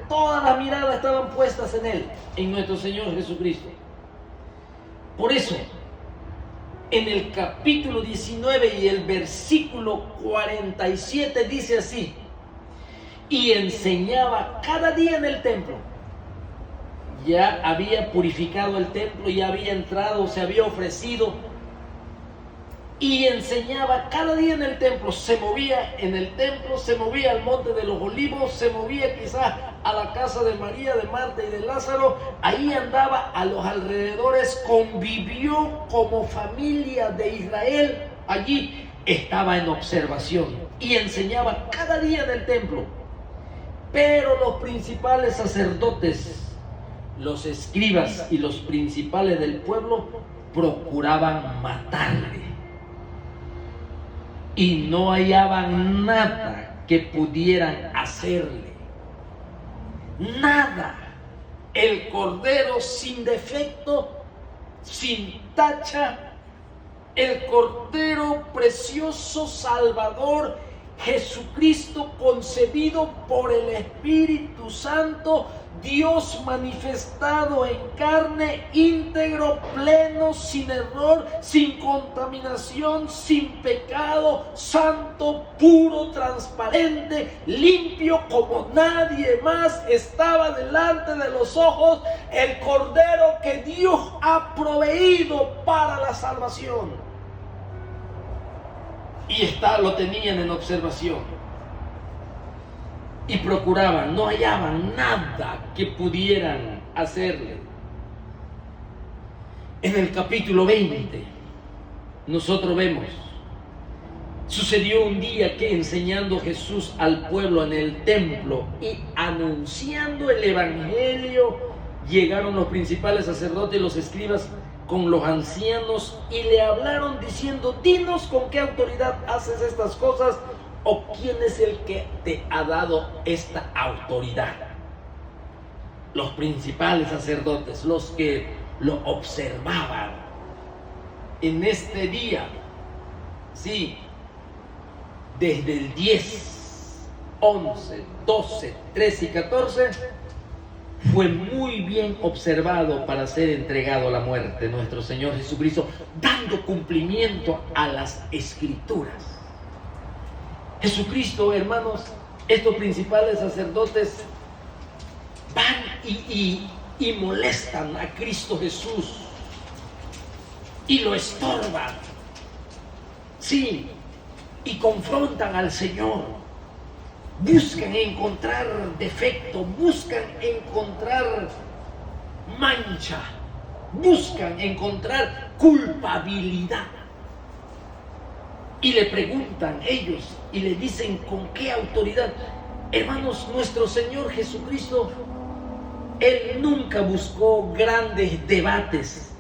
todas las miradas estaban puestas en Él, en nuestro Señor Jesucristo. Por eso, en el capítulo 19 y el versículo 47 dice así: y enseñaba cada día en el templo. Ya había purificado el templo, ya había entrado, se había ofrecido, y enseñaba cada día en el templo. Se movía en el templo, se movía al monte de los olivos, se movía quizás a la casa de María, de Marta y de Lázaro. Ahí andaba a los alrededores, convivió como familia de Israel. Allí estaba en observación y enseñaba cada día en el templo. Pero los principales sacerdotes, los escribas y los principales del pueblo procuraban matarle, y no hallaban nada que pudieran hacerle. Nada. El Cordero sin defecto, sin tacha, el Cordero precioso, Salvador, Jesucristo, concebido por el Espíritu Santo, Dios manifestado en carne, íntegro, pleno, sin error, sin contaminación, sin pecado, santo, puro, transparente, limpio como nadie más, estaba delante de los ojos el Cordero que Dios ha proveído para la salvación. Y lo tenían en observación. Y procuraban, no hallaban nada que pudieran hacerle. En el capítulo 20, nosotros vemos, sucedió un día que enseñando Jesús al pueblo en el templo y anunciando el evangelio, llegaron los principales sacerdotes y los escribas con los ancianos y le hablaron diciendo: dinos con qué autoridad haces estas cosas, o quién es el que te ha dado esta autoridad. Los principales sacerdotes, los que lo observaban en este día, sí, desde el 10, 11, 12, 13 y 14, fue muy bien observado para ser entregado a la muerte nuestro Señor Jesucristo, dando cumplimiento a las Escrituras. Jesucristo, hermanos, estos principales sacerdotes van y molestan a Cristo Jesús y lo estorban, sí, y confrontan al Señor. Buscan encontrar defecto, buscan encontrar mancha, buscan encontrar culpabilidad. Y le preguntan ellos y le dicen: ¿con qué autoridad? Hermanos, nuestro Señor Jesucristo, Él nunca buscó grandes debates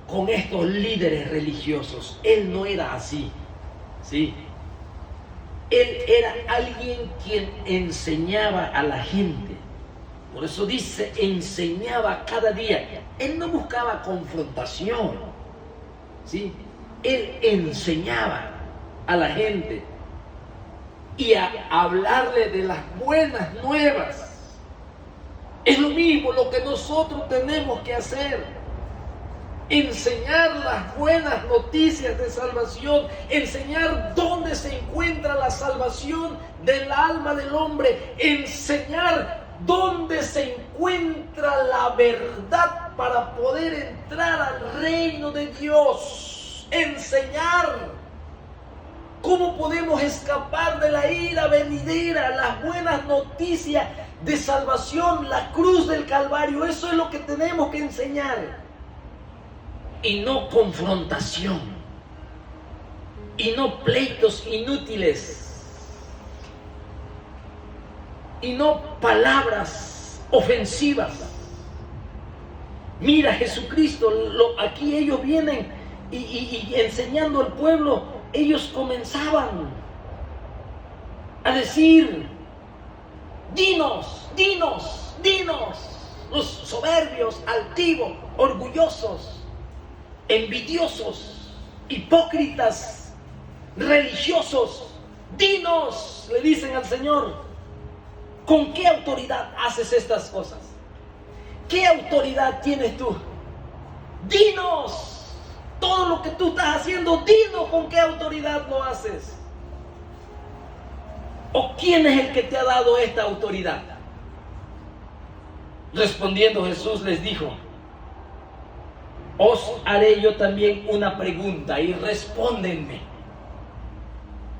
con estos líderes religiosos. Él no era así, ¿sí? Él era alguien quien enseñaba a la gente. Por eso dice, enseñaba cada día. Él no buscaba confrontación, ¿sí? Él enseñaba a la gente y a hablarle de las buenas nuevas. Es lo mismo lo que nosotros tenemos que hacer: enseñar las buenas noticias de salvación, enseñar dónde se encuentra la salvación del alma del hombre, enseñar dónde se encuentra la verdad para poder entrar al reino de Dios, enseñar cómo podemos escapar de la ira venidera, las buenas noticias de salvación, la cruz del Calvario. Eso es lo que tenemos que enseñar. Y no confrontación, y no pleitos inútiles, y no palabras ofensivas. Mira, Jesucristo, aquí ellos vienen y enseñando al pueblo, ellos comenzaban a decir: dinos, dinos, dinos. Los soberbios, altivos, orgullosos, envidiosos, hipócritas, religiosos, dinos, le dicen al Señor. ¿Con qué autoridad haces estas cosas? ¿Qué autoridad tienes tú? Dinos todo lo que tú estás haciendo, dinos con qué autoridad lo haces. ¿O quién es el que te ha dado esta autoridad? Respondiendo Jesús les dijo: os haré yo también una pregunta y respóndenme.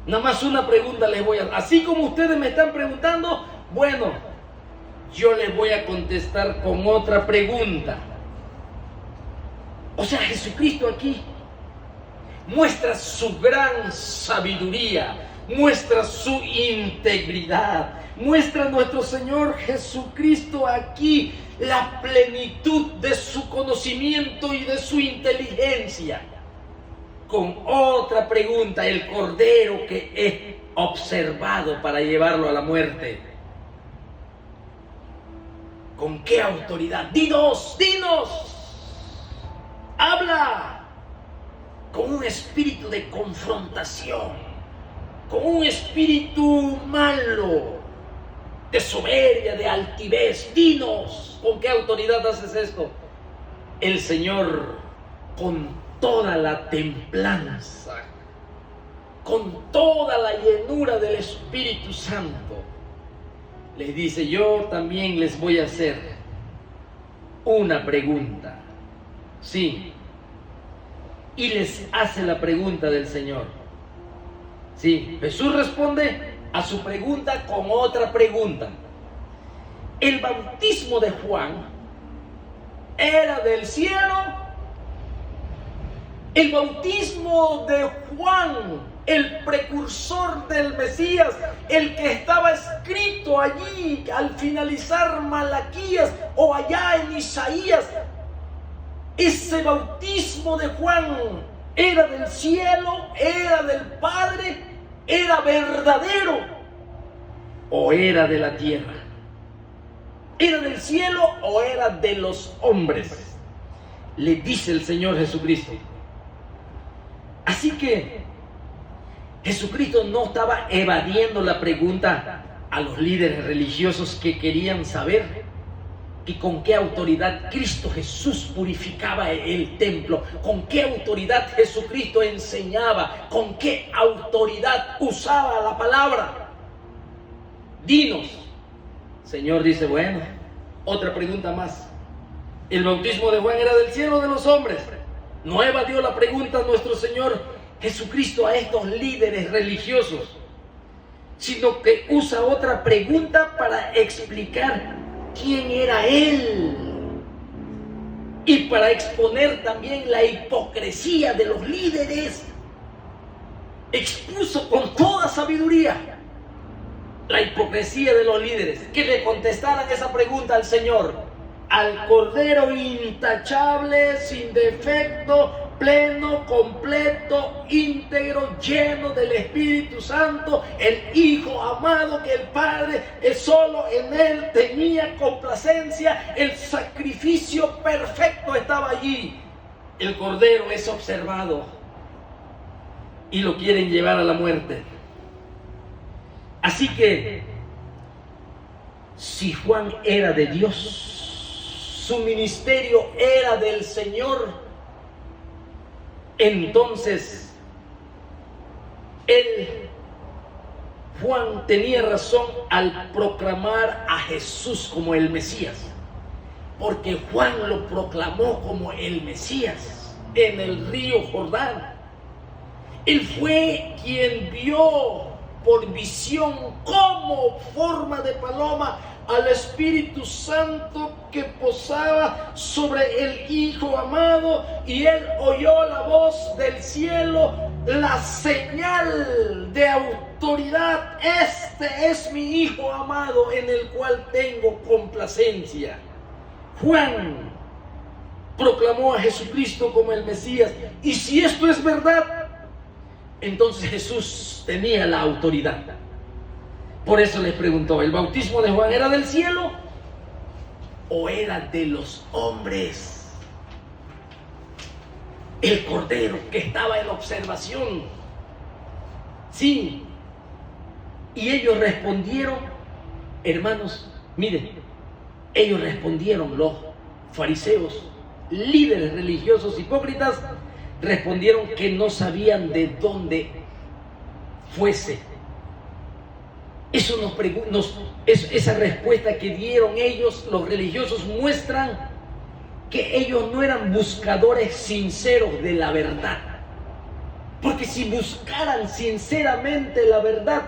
Nada más una pregunta les voy a hacer. Así como ustedes me están preguntando, bueno, yo les voy a contestar con otra pregunta. O sea, Jesucristo aquí muestra su gran sabiduría, muestra su integridad, muestra a nuestro Señor Jesucristo aquí la plenitud de su conocimiento y de su inteligencia. Con otra pregunta, el cordero que he observado para llevarlo a la muerte. ¿Con qué autoridad? Dinos, dinos. Habla con un espíritu de confrontación, con un espíritu malo, de soberbia, de altivez. Dinos, ¿con qué autoridad haces esto? El Señor, con toda la templanza, con toda la llenura del Espíritu Santo, les dice: yo también les voy a hacer una pregunta. Sí. Y les hace la pregunta del Señor. Sí, Jesús responde a su pregunta con otra pregunta. ¿El bautismo de Juan era del cielo? El bautismo de Juan, el precursor del Mesías, el que estaba escrito allí al finalizar Malaquías o allá en Isaías, ese bautismo de Juan era del cielo, era del Padre, era verdadero o era de la tierra. ¿Era del cielo o era de los hombres? Le dice el Señor Jesucristo. Así que Jesucristo no estaba evadiendo la pregunta a los líderes religiosos que querían saber y con qué autoridad Cristo Jesús purificaba el templo, con qué autoridad Jesucristo enseñaba, con qué autoridad usaba la palabra. Dinos. El Señor dice: bueno, otra pregunta más. ¿El bautismo de Juan era del cielo o de los hombres? No evadió la pregunta nuestro Señor Jesucristo a estos líderes religiosos, sino que usa otra pregunta para explicar quién era Él y para exponer también la hipocresía de los líderes. Expuso con toda sabiduría la hipocresía de los líderes, que le contestaran esa pregunta al Señor: al Cordero intachable, sin defecto, pleno, completo, íntegro, lleno del Espíritu Santo, el Hijo amado, que el Padre solo en Él tenía complacencia, el sacrificio perfecto estaba allí. El Cordero es observado y lo quieren llevar a la muerte. Así que, si Juan era de Dios, su ministerio era del Señor, entonces Juan tenía razón al proclamar a Jesús como el Mesías, porque Juan lo proclamó como el Mesías en el río Jordán. Él fue quien vio por visión como forma de paloma al Espíritu Santo que posaba sobre el Hijo amado, y él oyó la voz del cielo, la señal de autoridad: este es mi Hijo amado en el cual tengo complacencia. Juan proclamó a Jesucristo como el Mesías, y si esto es verdad, entonces Jesús tenía la autoridad. Por eso les preguntó: ¿el bautismo de Juan era del cielo o era de los hombres? El Cordero que estaba en observación. Sí. Y ellos respondieron hermanos, miren, ellos respondieron, los fariseos, líderes religiosos hipócritas, respondieron que no sabían de dónde fuese. Esa respuesta que dieron ellos, los religiosos, muestran que ellos no eran buscadores sinceros de la verdad. Porque si buscaran sinceramente la verdad,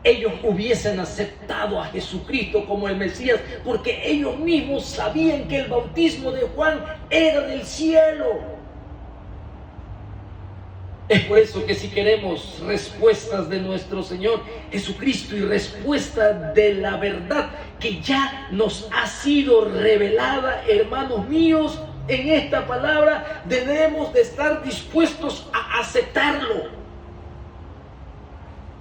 ellos hubiesen aceptado a Jesucristo como el Mesías, porque ellos mismos sabían que el bautismo de Juan era del cielo. Es por eso que si queremos respuestas de nuestro Señor Jesucristo y respuesta de la verdad que ya nos ha sido revelada, hermanos míos, en esta palabra, debemos de estar dispuestos a aceptarlo.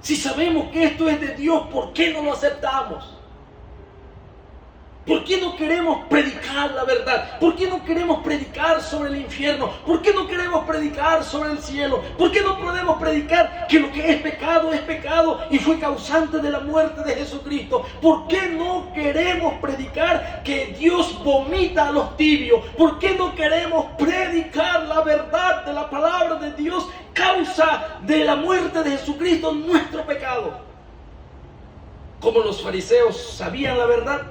Si sabemos que esto es de Dios, ¿por qué no lo aceptamos? ¿Por qué no queremos predicar la verdad? ¿Por qué no queremos predicar sobre el infierno? ¿Por qué no queremos predicar sobre el cielo? ¿Por qué no podemos predicar que lo que es pecado y fue causante de la muerte de Jesucristo? ¿Por qué no queremos predicar que Dios vomita a los tibios? ¿Por qué no queremos predicar la verdad de la palabra de Dios, causa de la muerte de Jesucristo, nuestro pecado? Como los fariseos sabían la verdad,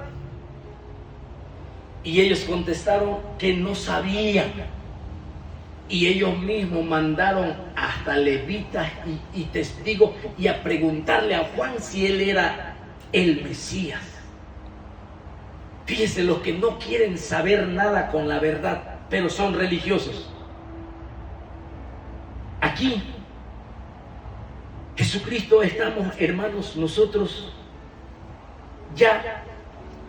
y ellos contestaron que no sabían. Y ellos mismos mandaron hasta levitas y testigos y a preguntarle a Juan si él era el Mesías. Fíjense, los que no quieren saber nada con la verdad, pero son religiosos. Aquí, Jesucristo, estamos, hermanos, nosotros ya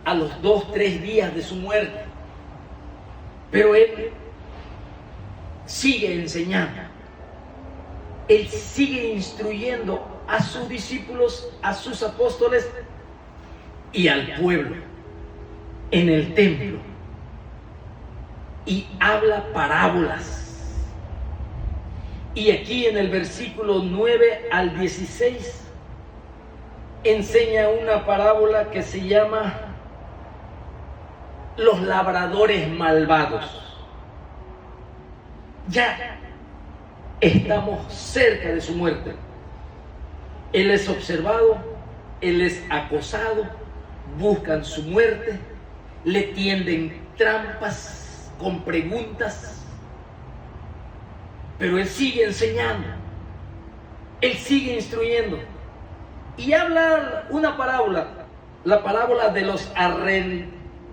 a los 2-3 días de su muerte, pero Él sigue enseñando, Él sigue instruyendo a sus discípulos, a sus apóstoles y al pueblo en el templo, y habla parábolas. Y aquí en el versículo 9 al 16 enseña una parábola que se llama los labradores malvados. Ya estamos cerca de su muerte. Él es observado, él es acosado, buscan su muerte, le tienden trampas con preguntas, pero él sigue enseñando, él sigue instruyendo y habla una parábola, la parábola de los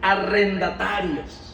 arrendatarios.